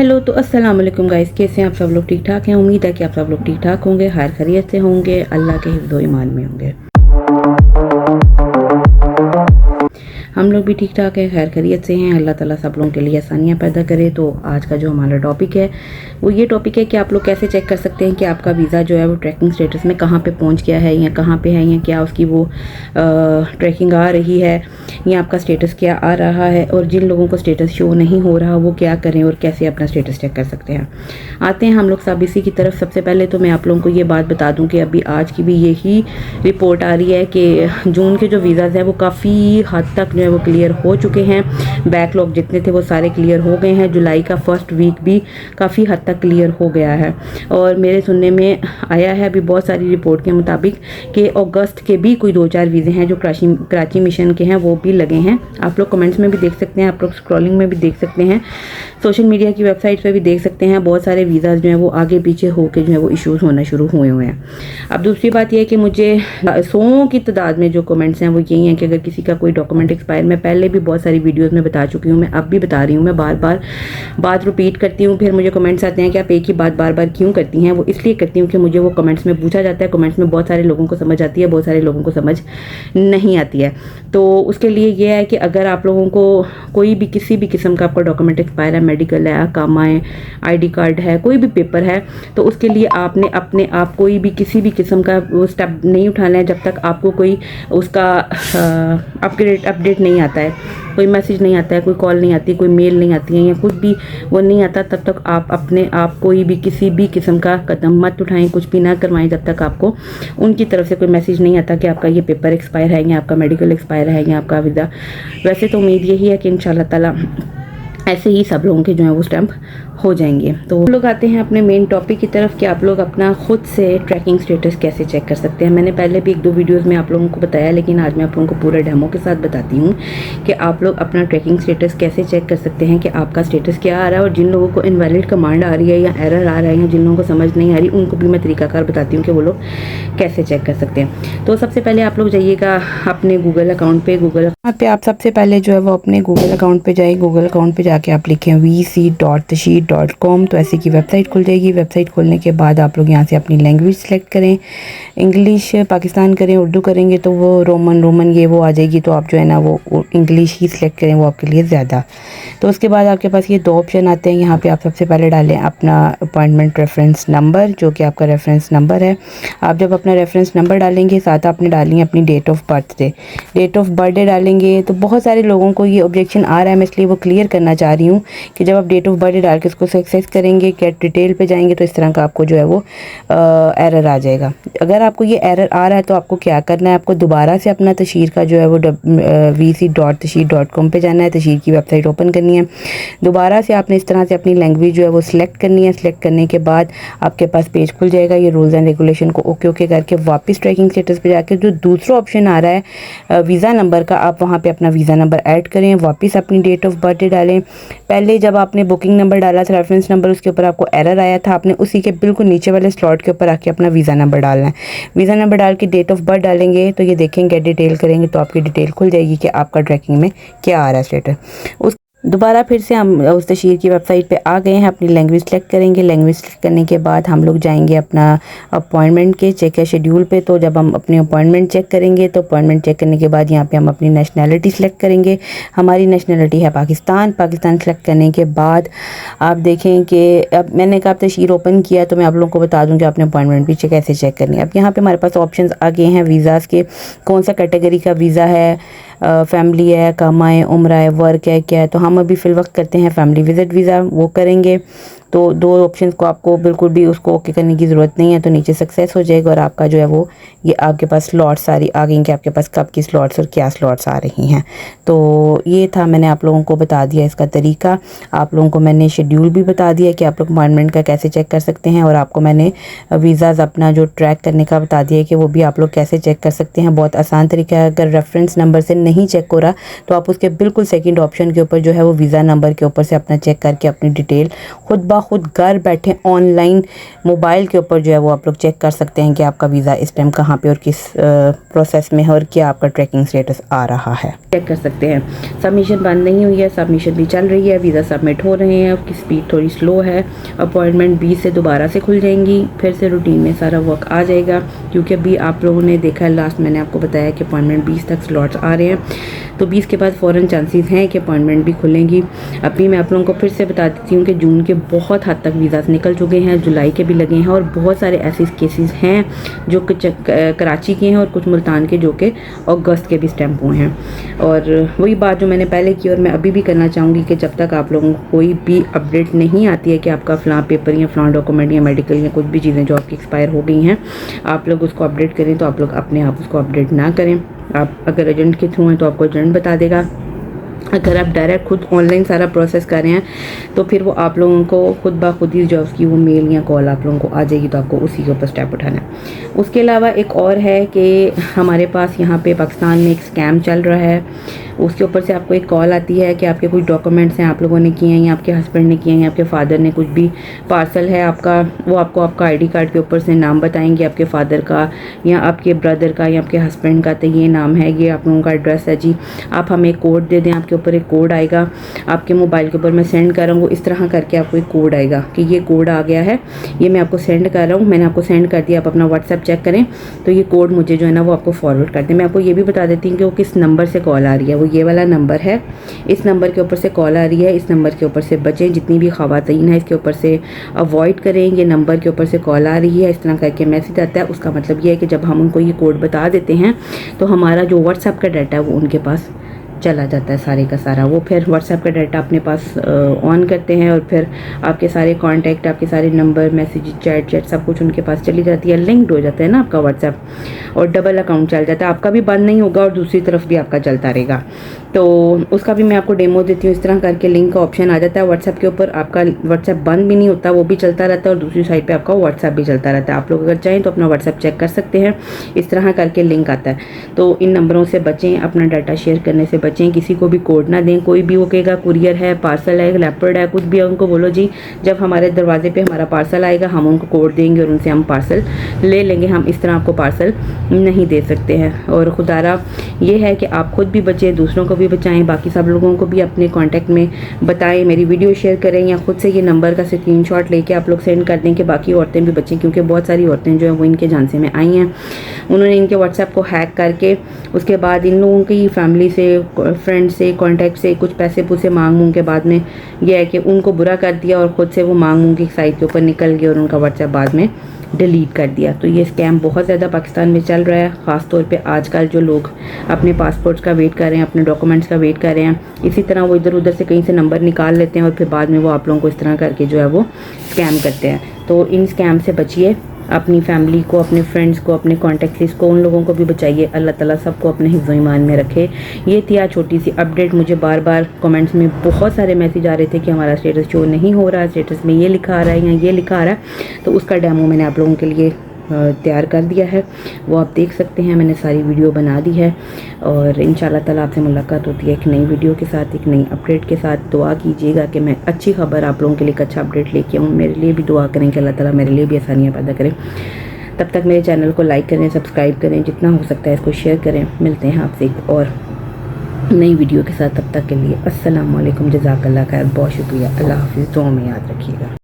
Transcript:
Hello तो अस्सलाम वालेकुम गाइस, कैसे हैं आप सब लोग? ठीक ठाक हैं। उम्मीद है कि आप सब लोग ठीक ठाक होंगे, खैर खैरियत से होंगे, अल्लाह के हिफ्ज़ व ईमान में होंगे। हम लोग भी ठीक ठाक है, खैर खैरियत से हैं। अल्लाह ताला सब लोगों के लिए आसानियाँ पैदा करे। तो आज का जो हमारा टॉपिक है वो ये टॉपिक है कि आप लोग कैसे चेक कर सकते हैं कि आपका वीज़ा जो है वो ट्रैकिंग स्टेटस में कहाँ पे पहुँच गया है, या कहाँ पे है, या क्या उसकी वो ट्रैकिंग आ रही है, या आपका स्टेटस क्या आ रहा है। और जिन लोगों को स्टेटस शो नहीं हो रहा वो क्या करें और कैसे अपना स्टेटस चेक कर सकते हैं। आते हैं हम लोग सब इसी की तरफ। सबसे पहले तो मैं आप लोगों को ये बात बता दूं कि अभी आज की भी यही रिपोर्ट आ रही है कि जून के जो वीज़ाज़ हैं वो काफ़ी हद तक जो है वो क्लियर हो चुके हैं। बैकलॉग जितने थे वो सारे क्लियर हो गए हैं। जुलाई का फर्स्ट वीक भी काफ़ी हद तक क्लियर हो गया है। और मेरे सुनने में आया है अभी बहुत सारी रिपोर्ट के मुताबिक कि अगस्त के भी कोई 2-4 वीज़े हैं जो कराची मिशन के हैं वो भी लगे हैं। आप लोग कमेंट्स में भी देख सकते हैं, आप लोग स्क्रॉलिंग में भी देख सकते हैं, सोशल मीडिया की वेबसाइट पे भी देख सकते हैं। बहुत सारे वीज़ाज़ जो हैं वो आगे पीछे होकर जो है वो इश्यूज़ होना शुरू हुए हैं। अब दूसरी बात यह है कि मुझे 100 की तादाद में जो कमेंट्स हैं वो यही हैं कि अगर किसी का कोई डॉक्यूमेंट एक्सपायर, मैं पहले भी बहुत सारी वीडियोज़ में बता चुकी हूँ, मैं अब भी बता रही हूँ, मैं बार बार बात रिपीट करती हूँ। फिर मुझे कमेंट्स आते हैं कि आप एक ही बात बार बार क्यों करती हैं। वो इसलिए करती हूँ कि मुझे वो कमेंट्स में पूछा जाता है। कमेंट्स में बहुत सारे लोगों को समझ आती है, बहुत सारे लोगों को समझ नहीं आती है। तो उसके लिए ये है कि अगर आप लोगों को कोई भी किसी भी किस्म का आपका डॉक्यूमेंट एक्सपायर है, मेडिकल है, अकामा है, ID कार्ड है, कोई भी पेपर है, तो उसके लिए आपने अपने आप कोई भी किसी भी किस्म का वो स्टेप नहीं उठाना है जब तक आपको कोई उसका अपडेट नहीं आता है, कोई मैसेज नहीं आता है, कोई कॉल नहीं आती, कोई मेल नहीं आती है, या कुछ भी वो नहीं आता, तब तक आप अपने आप कोई भी किसी भी किस्म का कदम मत उठाएं, कुछ भी ना करवाएं जब तक आपको उनकी तरफ से कोई मैसेज नहीं आता कि आपका ये पेपर एक्सपायर है, या आपका मेडिकल एक्सपायर है, या आपका वीज़ा। वैसे तो उम्मीद यही है कि इंशाल्लाह ताला ऐसे ही सब लोगों के जो है वो स्टैम्प हो जाएंगे। तो हम लोग आते हैं अपने मेन टॉपिक की तरफ कि आप लोग अपना खुद से ट्रैकिंग स्टेटस कैसे चेक कर सकते हैं। मैंने पहले भी 1-2 वीडियोस में आप लोगों को बताया, लेकिन आज मैं आप लोगों को पूरा डेमो के साथ बताती हूँ कि आप लोग अपना ट्रैकिंग स्टेटस कैसे चेक कर सकते हैं कि आपका स्टेटस क्या आ रहा है। और जिन लोगों को इनवैलिड कमांड आ रही है या एरर आ रहा है या जिन लोगों को समझ नहीं आ रही, उनको भी मैं तरीकाकार बताती हूँ कि वो लोग कैसे चेक कर सकते हैं। तो सबसे पहले आप लोग जाइएगा अपने गूगल अकाउंट पे। यहाँ पे आप सबसे पहले जो है वो अपने गूगल अकाउंट पे जाइए। गूगल अकाउंट पे जाके आप लिखें vc.tashid.com, तो ऐसे की वेबसाइट खुल जाएगी। वेबसाइट खोलने के बाद आप लोग यहाँ से अपनी लैंग्वेज सेलेक्ट करें। इंग्लिश पाकिस्तान करें, उर्दू करेंगे तो वो रोमन ये वो आ जाएगी, तो आप जो है ना वो इंग्लिश ही सिलेक्ट करें, वो आपके लिए ज़्यादा। तो उसके बाद आपके पास ये 2 ऑप्शन आते हैं। यहाँ पे आप सबसे पहले डालें अपना अपॉइंटमेंट रेफरेंस नंबर, जो कि आपका रेफरेंस नंबर है। आप जब अपना रेफरेंस नंबर डालेंगे, साथ आपने डालेंगे अपनी डेट ऑफ बर्थडे डालेंगे। तो बहुत सारे लोगों को ये ऑब्जेक्शन आ रहा है, मैं इसलिए वो क्लियर करना चाह रही हूँ कि जब आप डेट ऑफ बर्थडे डाल के उसको सक्सेस करेंगे, गेट डिटेल पे जाएंगे, तो इस तरह का आपको जो है वो एरर आ जाएगा। अगर आपको ये एरर आ रहा है तो आपको क्या करना है, आपको दोबारा से अपना तशहीर का जो है वो vc.tashid.com पे जाना है। तशहीर की वेबसाइट ओपन करनी है। दोबारा से आपने इस तरह से अपनी लैंग्वेज जो है वो सिलेक्ट करनी है। सिलेक्ट करने के बाद आपके पास पेज खुल जाएगा। ये रूल्स एंड रेगुलेशन को ओके करके वापस ट्रैकिंग स्टेटस पे जाके जो दूसरा ऑप्शन आ रहा है वीज़ा नंबर का, आप वहाँ पे अपना वीज़ा नंबर ऐड करें। वापस अपनी डेट ऑफ बर्थडे डालें। पहले जब आपने बुकिंग नंबर डाला था, रेफरेंस नंबर, उसके ऊपर आपको एरर आया था, आपने उसी के बिल्कुल नीचे वाले स्लॉट के ऊपर आके अपना वीज़ा नंबर डालना है। वीज़ा नंबर डाल के डेट ऑफ बर्थ डालेंगे तो ये देखेंगे डिटेल करेंगे तो आपकी डिटेल खुल जाएगी कि आपका ट्रैकिंग में क्या आ रहा है स्टेटस। दोबारा फिर से हम उस तशहीर की वेबसाइट पे आ गए हैं। अपनी लैंग्वेज सेलेक्ट करेंगे। लैंग्वेज सेलेक्ट करने के बाद हम लोग जाएंगे अपना अपॉइंटमेंट के चेक या शेड्यूल पे। तो जब हम अपने अपॉइंटमेंट चेक करेंगे तो अपॉइंटमेंट चेक करने के बाद यहाँ पे हम अपनी नेशनैलिटी सेलेक्ट करेंगे। हमारी नेशनैलिटी है पाकिस्तान सेलेक्ट करने के बाद आप देखें कि अब मैंने कहा तशहीर ओपन किया, तो मैं आप लोगों को बता दूँ कि आपने अपॉइंटमेंट पीछे कैसे चेक करनी है। अब यहाँ पर हमारे पास ऑप्शन आ गए हैं वीज़ाज़ के, कौन सा कैटेगरी का वीज़ा है, फैमिली है, कामा है, उम्र है, वर्क है, क्या है। तो हम अभी फ़िल वक्त करते हैं फैमिली विज़िट वीज़ा, वो करेंगे। तो 2 ऑप्शन को आपको बिल्कुल भी उसको ओके करने की ज़रूरत नहीं है, तो नीचे सक्सेस हो जाएगा और आपका जो है वो ये आपके पास स्लॉट्स सारी आ गई कि आपके पास कब की स्लॉट्स और क्या स्लॉट्स आ रही हैं। तो ये था, मैंने आप लोगों को बता दिया इसका तरीका। आप लोगों को मैंने शेड्यूल भी बता दिया कि आप लोग अपॉइंटमेंट का कैसे चेक कर सकते हैं, और आपको मैंने वीज़ाज़ अपना जो ट्रैक करने का बता दिया कि वो भी आप लोग कैसे चेक कर सकते हैं। बहुत आसान तरीका है। अगर रेफरेंस नंबर से नहीं चेक हो रहा तो आप उसके बिल्कुल सेकंड ऑप्शन के ऊपर जो है वो वीज़ा नंबर के ऊपर से अपना चेक करके अपनी डिटेल खुद ब खुद घर बैठे ऑनलाइन मोबाइल के ऊपर जो है वो आप लोग चेक कर सकते हैं कि आपका वीज़ा इस टाइम कहाँ पे और किस प्रोसेस में है और क्या आपका ट्रैकिंग स्टेटस आ रहा है, चेक कर सकते हैं। सबमिशन बंद नहीं हुई है, सबमिशन भी चल रही है, वीज़ा सबमिट हो रहे हैं, उसकी स्पीड थोड़ी स्लो है। अपॉइंटमेंट 20 से दोबारा से खुल जाएंगी, फिर से रूटीन में सारा वर्क आ जाएगा, क्योंकि अभी आप लोगों ने देखा है लास्ट मैंने आपको बताया कि अपॉइंटमेंट 20 तक स्लॉट्स आ रहे हैं, तो 20 के बाद फ़ौरन चांसेस हैं कि अपॉइंटमेंट भी खुलेंगी। अभी मैं आप लोगों को फिर से बता देती हूँ कि जून के बहुत हद तक वीज़ास निकल चुके हैं, जुलाई के भी लगे हैं और बहुत सारे ऐसे केसेस हैं जो कराची के हैं और कुछ मुल्तान के जो कि अगस्त के भी स्टैंप हुए हैं। और वही बात जो मैंने पहले की और मैं अभी भी करना चाहूँगी कि जब तक आप लोगों को कोई भी अपडेट नहीं आती है कि आपका फ़लाँ पेपर या फ़लाँ डॉक्यूमेंट या मेडिकल या कुछ भी चीज़ें जो आपकी एक्सपायर हो गई हैं आप लोग उसको अपडेट करें, तो आप लोग अपने आप उसको अपडेट ना करें। आप अगर एजेंट के थ्रू हैं तो आपको एजेंट बता देगा, अगर आप डायरेक्ट खुद ऑनलाइन सारा प्रोसेस कर रहे हैं तो फिर वो आप लोगों को खुद ब खुद ही जो उसकी वो मेल या कॉल आप लोगों को आ जाएगी, तो आपको उसी के ऊपर स्टेप उठाना है। उसके अलावा एक और है कि हमारे पास यहाँ पे पाकिस्तान में एक स्कैम चल रहा है, उसके ऊपर से आपको एक कॉल आती है कि आपके कुछ डॉक्यूमेंट्स हैं आप लोगों ने किए हैं या आपके हस्बैंड ने किए हैं या आपके फादर ने, कुछ भी पार्सल है आपका, वो आपको आपका आईडी कार्ड के ऊपर से नाम बताएंगे आपके फादर का या आपके ब्रदर का या आपके हस्बैंड का, तो ये नाम है, ये आप लोगों का एड्रेस है जी, आप हमें कोड दे दें। आपके ऊपर एक कोड आएगा आपके मोबाइल के ऊपर, मैं सेंड कर रहा हूँ, इस तरह करके आपको एक कोड आएगा कि ये कोड आ गया है, ये मैं आपको सेंड कर रहा हूँ, मैंने आपको सेंड कर दिया, आप अपना व्हाट्सएप चेक करें तो ये कोड मुझे जो है ना वो आपको फॉरवर्ड कर दें। मैं आपको ये भी बता देती हूँ कि वो किस नंबर से कॉल आ रही है, वो ये वाला नंबर है, इस नंबर के ऊपर से कॉल आ रही है, इस नंबर के ऊपर से बचें, जितनी भी ख़वातीन है इसके ऊपर से अवॉइड करें, ये नंबर के ऊपर से कॉल आ रही है, इस तरह करके मैसेज आता है, उसका मतलब ये है कि जब हम उनको ये कोड बता देते हैं तो हमारा जो व्हाट्सएप का डाटा है वो उनके पास चला जाता है सारे का सारा, वो फिर व्हाट्सएप का डाटा अपने पास ऑन करते हैं और फिर आपके सारे कांटेक्ट, आपके सारे नंबर, मैसेज, चैट सब कुछ उनके पास चली जाती है, लिंक्ड हो जाता है ना आपका व्हाट्सएप, और डबल अकाउंट चल जाता है, आपका भी बंद नहीं होगा और दूसरी तरफ भी आपका चलता रहेगा। तो उसका भी मैं आपको डेमो देती हूँ, इस तरह करके लिंक का ऑप्शन आ जाता है व्हाट्सएप के ऊपर, आपका व्हाट्सएप बंद भी नहीं होता, वो भी चलता रहता है और दूसरी साइड पर आपका व्हाट्सएप भी चलता रहता है। आप लोग अगर चाहें तो अपना व्हाट्सएप चेक कर सकते हैं, इस तरह करके लिंक आता है। तो इन नंबरों से बचें, अपना डाटा शेयर करने से बचें, किसी को भी कोड ना दें, कोई भी वो कहेगा कुरियर है, पार्सल है, लेपर्ड है, कुछ भी है, उनको बोलो जी जब हमारे दरवाजे पे हमारा पार्सल आएगा हम उनको कोड देंगे और उनसे हम पार्सल ले लेंगे, हम इस तरह आपको पार्सल नहीं दे सकते हैं। और खुदारा ये है कि आप खुद भी बचें, दूसरों को भी बचाएं, बाकी सब लोगों को भी अपने कॉन्टैक्ट में बताएं, मेरी वीडियो शेयर करें या खुद से ये नंबर का स्क्रीनशॉट लेके आप लोग सेंड कर दें कि बाकी औरतें भी बचें, क्योंकि बहुत सारी औरतें जो हैं वो इनके झांसे में आई हैं, उन्होंने इनके व्हाट्सएप को हैक करके उसके बाद इन लोगों की फैमिली से, फ्रेंड से, कॉन्टैक्ट से कुछ पैसे पूसे मांग के बाद में यह है कि उनको बुरा कर दिया और ख़ुद से वो मांग की साइट के ऊपर निकल गए और उनका व्हाट्सएप बाद में डिलीट कर दिया। तो ये स्कैम बहुत ज़्यादा पाकिस्तान में चल रहा है, ख़ास तौर पे आजकल जो लोग अपने पासपोर्ट्स का वेट कर रहे हैं, अपने डॉक्यूमेंट्स का वेट कर रहे हैं, इसी तरह वो इधर उधर से कहीं से नंबर निकाल लेते हैं और फिर बाद में वो आप लोगों को इस तरह करके जो है वो स्कैम करते हैं। तो इन स्कैम से बचिए, अपनी फैमिली को, अपने फ्रेंड्स को, अपने कॉन्टैक्ट लिस्ट को, उन लोगों को भी बचाइए। अल्लाह ताला सबको अपने हिफ्ज़ ईमान में रखे। ये थी आज छोटी सी अपडेट। मुझे बार बार कमेंट्स में बहुत सारे मैसेज आ रहे थे कि हमारा स्टेटस शो नहीं हो रहा, स्टेटस में ये लिखा आ रहा है या ये लिखा आ रहा है, तो उसका डेमो मैंने आप लोगों के लिए तैयार कर दिया है, वो आप देख सकते हैं, मैंने सारी वीडियो बना दी है और इंशाल्लाह ताला आपसे मुलाकात होती है एक नई वीडियो के साथ, एक नई अपडेट के साथ। दुआ कीजिएगा कि मैं अच्छी खबर आप लोगों के लिए एक अच्छा अपडेट लेके आऊँ, मेरे लिए भी दुआ करें कि अल्लाह ताला मेरे लिए भी आसानियाँ पैदा करें। तब तक मेरे चैनल को लाइक करें, सब्सक्राइब करें, जितना हो सकता है इसको शेयर करें। मिलते हैं आपसे एक और नई वीडियो के साथ, तब तक के लिए अस्सलाम वालेकुम, जज़ाकल्लाह खैर, बहुत शुक्रिया, अल्लाह हाफ़िज़, दुआ में याद रखिएगा।